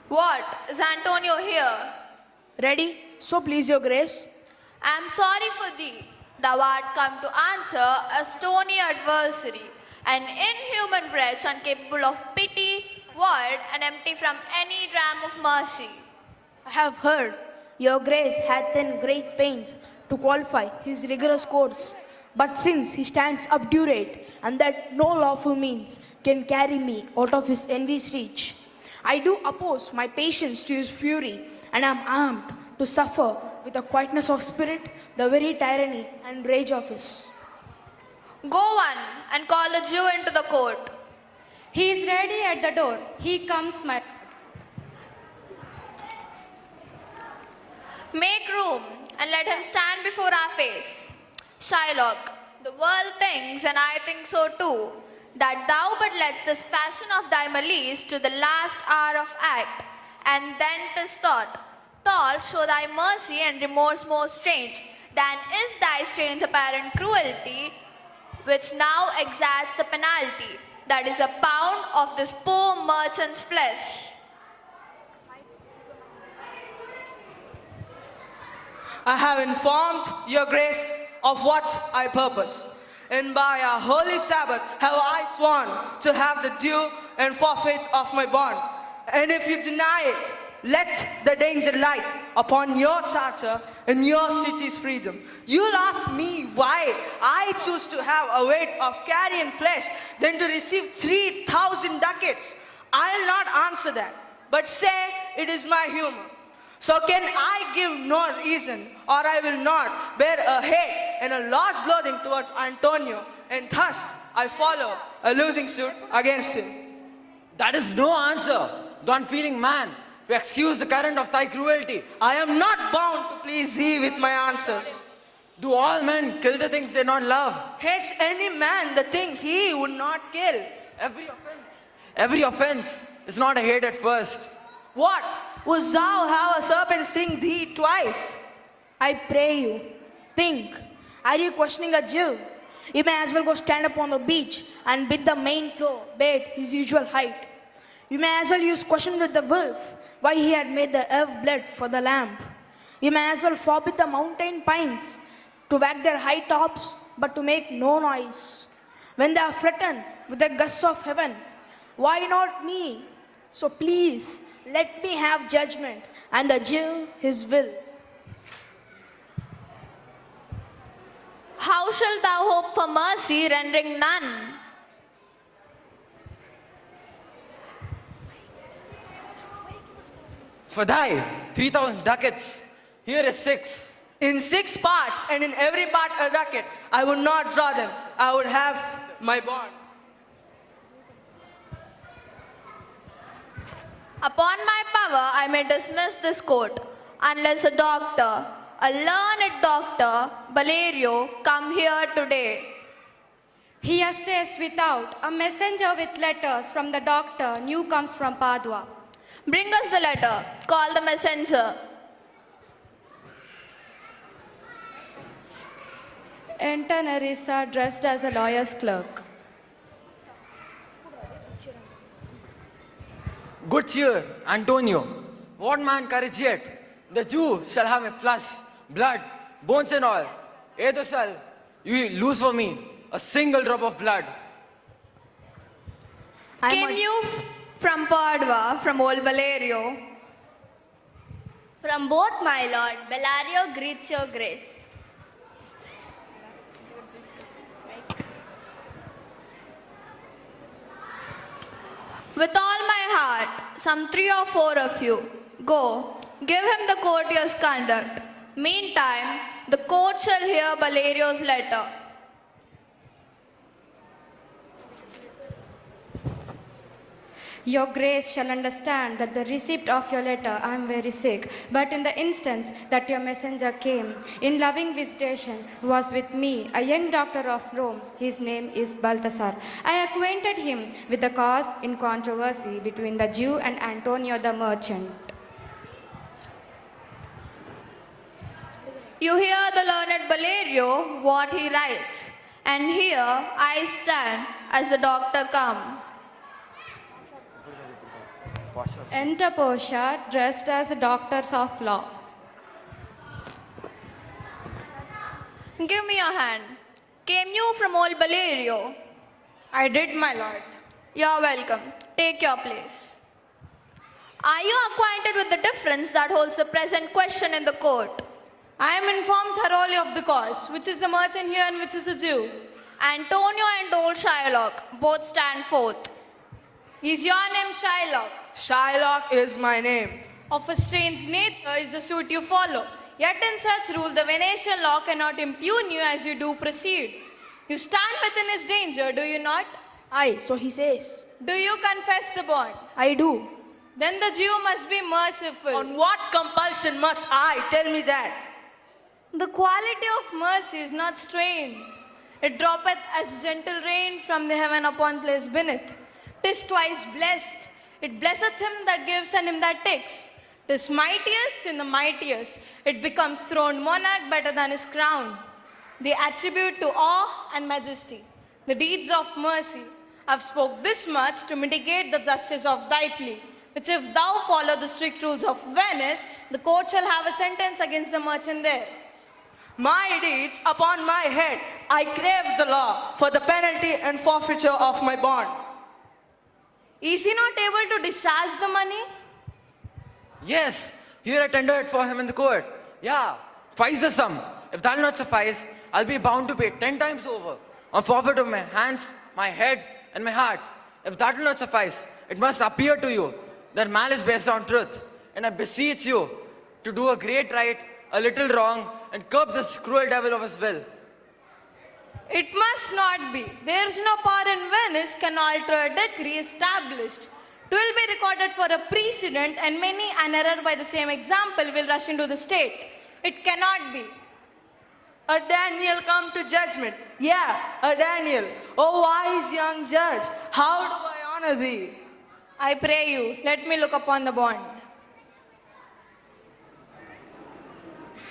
What? Is Antonio here? Ready? So please your grace. I am sorry for thee. Thou art come to answer a stony adversary, an inhuman wretch incapable of pity, void, and empty from any dram of mercy. I have heard your grace hath in great pains to qualify his rigorous course. But since he stands obdurate, and that no lawful means can carry me out of his envy's reach, I do oppose my patience to his fury, and am armed to suffer with a quietness of spirit the very tyranny and rage of his. Go on and call the Jew into the court. He is ready at the door. He comes, my. Make room and let him stand before our face. Shylock, the world thinks, and I think so too, that thou but lettest this fashion of thy malice to the last hour of act, and then 'tis thought, show thy mercy and remorse more strange than is thy strange apparent cruelty, which now exacts the penalty, that is a pound of this poor merchant's flesh. I have informed your grace of what I purpose, and by our holy Sabbath have I sworn to have the due and forfeit of my bond. And if you deny it, let the danger light upon your charter and your city's freedom. You'll ask me why I choose to have a weight of carrion flesh than to receive 3,000 ducats. I'll not answer that, but say it is my humor. So can I give no reason, or I will not bear a hate and a large loathing towards Antonio, and thus I follow a losing suit against him. That is no answer, thou unfeeling man, to excuse the current of thy cruelty. I am not bound to please thee with my answers. Do all men kill the things they not love? Hates any man the thing he would not kill. Every offense is not a hate at first. What? Wouldst thou have a serpent sting thee twice? I pray you, think. Are you questioning a Jew? You may as well go stand upon the beach and bid the main flow bait his usual height. You may as well use question with the wolf why he had made the elf blood for the lamb. You may as well forbid the mountain pines to wag their high tops but to make no noise. When they are threatened with the gusts of heaven, why not me? So please, let me have judgment, and the Jew his will. How shalt thou hope for mercy, rendering none? For thy 3,000 ducats, here is 6. In 6 parts, and in every part a ducat. I would not draw them. I would have my bond. Upon my power, I may dismiss this court, unless a doctor, a learned doctor, Valerio, come here today. He stays without. A messenger with letters from the doctor, new comes from Padua. Bring us the letter. Call the messenger. Enter Nerissa, dressed as a lawyer's clerk. Good cheer, Antonio. What man courage yet? The Jew shall have a flush, blood, bones and all. Either shall you lose for me a single drop of blood. Came you from Padua, from old Valerio? From both, my lord, Bellario greets your grace. With all my heart, some 3 or 4 of you, go, give him the courteous conduct. Meantime, the court shall hear Valerio's letter. Your grace shall understand that the receipt of your letter I am very sick, but in the instance that your messenger came, in loving visitation, was with me, a young doctor of Rome, his name is Balthasar. I acquainted him with the cause in controversy between the Jew and Antonio the merchant. You hear the learned Valerio, what he writes, and here I stand as the doctor come. Enter Portia, dressed as doctors of law. Give me your hand. Came you from old Valerio? I did, my lord. You're welcome. Take your place. Are you acquainted with the difference that holds the present question in the court? I am informed thoroughly of the cause, which is the merchant here and which is a Jew. Antonio and old Shylock both stand forth. Is your name Shylock? Shylock is my name. Of a strange nature is the suit you follow. Yet in such rule, the Venetian law cannot impugn you as you do proceed. You stand within his danger, do you not? Aye, so he says. Do you confess the bond? I do. Then the Jew must be merciful. On what compulsion must I? Tell me that. The quality of mercy is not strained. It droppeth as gentle rain from the heaven upon place beneath. 'Tis twice blessed. It blesseth him that gives and him that takes. 'Tis mightiest in the mightiest. It becomes throned monarch better than his crown. The attribute to awe and majesty. The deeds of mercy. I've spoke this much to mitigate the justice of thy plea, which if thou follow the strict rules of Venice, the court shall have a sentence against the merchant there. My deeds upon my head, I crave the law for the penalty and forfeiture of my bond. Is he not able to discharge the money? Yes, here I tender it for him in the court. Yeah, twice the sum. If that'll not suffice, I'll be bound to pay 10 times over on forfeit of my hands, my head, and my heart. If that will not suffice, it must appear to you that man is based on truth. And I beseech you to do a great right, a little wrong, and curb this cruel devil of his will. It must not be. There is no power in Venice can alter a decree established. It will be recorded for a precedent, and many an error by the same example will rush into the state. It cannot be. A Daniel come to judgment. Yeah, a Daniel. O wise young judge, how do I honor thee? I pray you, let me look upon the bond.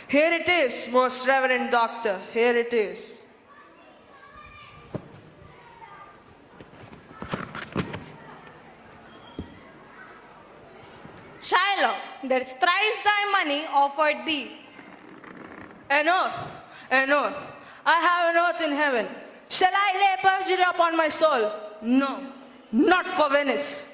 Here it is, most reverend doctor. Here it is. Shylock, there's thrice thy money offered thee. An oath, an oath. I have an oath in heaven. Shall I lay perjury upon my soul? No, not for Venice.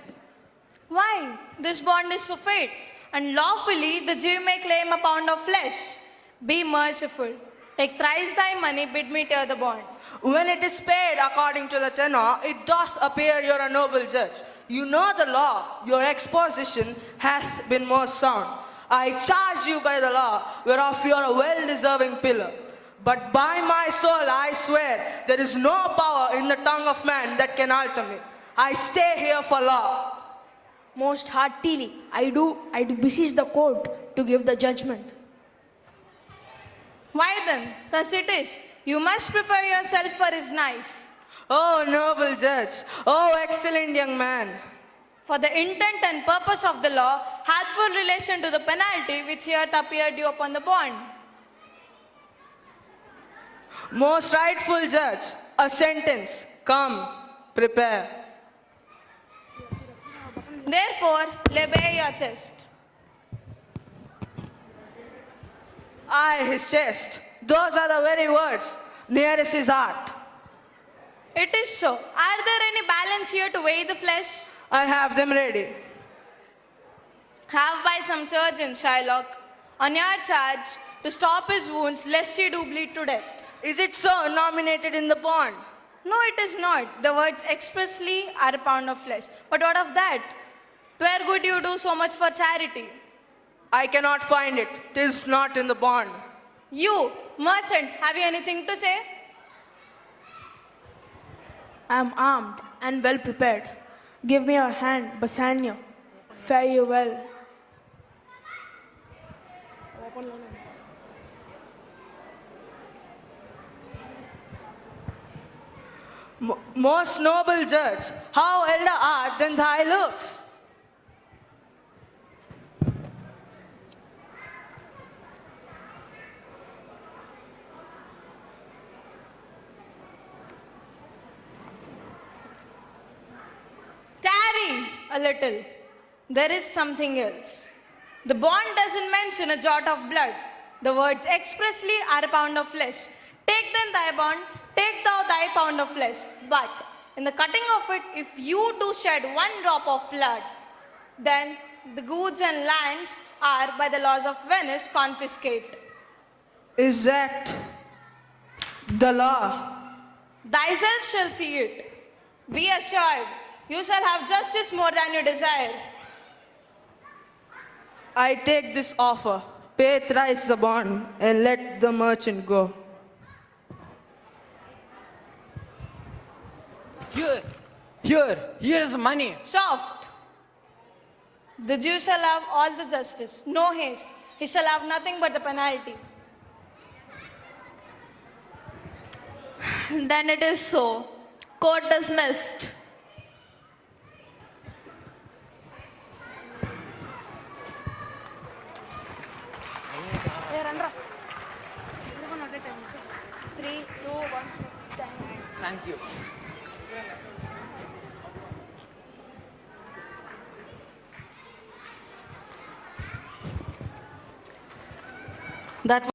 Why? This bond is for fate, and lawfully the Jew may claim a pound of flesh. Be merciful. Take thrice thy money, bid me tear the bond. When it is paid according to the tenor, it doth appear you're a noble judge. You know the law, your exposition hath been most sound. I charge you by the law, whereof you are a well-deserving pillar. But by my soul I swear, there is no power in the tongue of man that can alter me. I stay here for law. Most heartily, I do beseech the court to give the judgment. Why then? Thus it is. You must prepare yourself for his knife. Oh, noble judge, oh, excellent young man. For the intent and purpose of the law hath full relation to the penalty which here appeared due upon the bond. Most rightful judge, a sentence. Come, prepare. Therefore, lay bare your chest. Aye, his chest. Those are the very words nearest his heart. It is so. Are there any balance here to weigh the flesh? I have them ready. Have by some surgeon, Shylock, on your charge to stop his wounds lest he do bleed to death. Is it so nominated in the bond? No, it is not. The words expressly are a pound of flesh. But what of that? Where would you do so much for charity? I cannot find it. 'Tis not in the bond. You, merchant, have you anything to say? I am armed and well prepared. Give me your hand, Bassanio. Fare you well. Most noble judge, how elder art than thy looks? Tarry a little. there is something else. The bond doesn't mention a jot of blood. The words expressly are a pound of flesh. Take then thy bond, take thou thy pound of flesh. But in the cutting of it, if you do shed one drop of blood, then the goods and lands are, by the laws of Venice, confiscate. Is that the law? Thyself shall see it. Be assured, you shall have justice more than you desire. I take this offer. Pay thrice the bond and let the merchant go. Here is the money. Soft. The Jew shall have all the justice, no haste. He shall have nothing but the penalty. Then it is so. Court dismissed. Thank you. That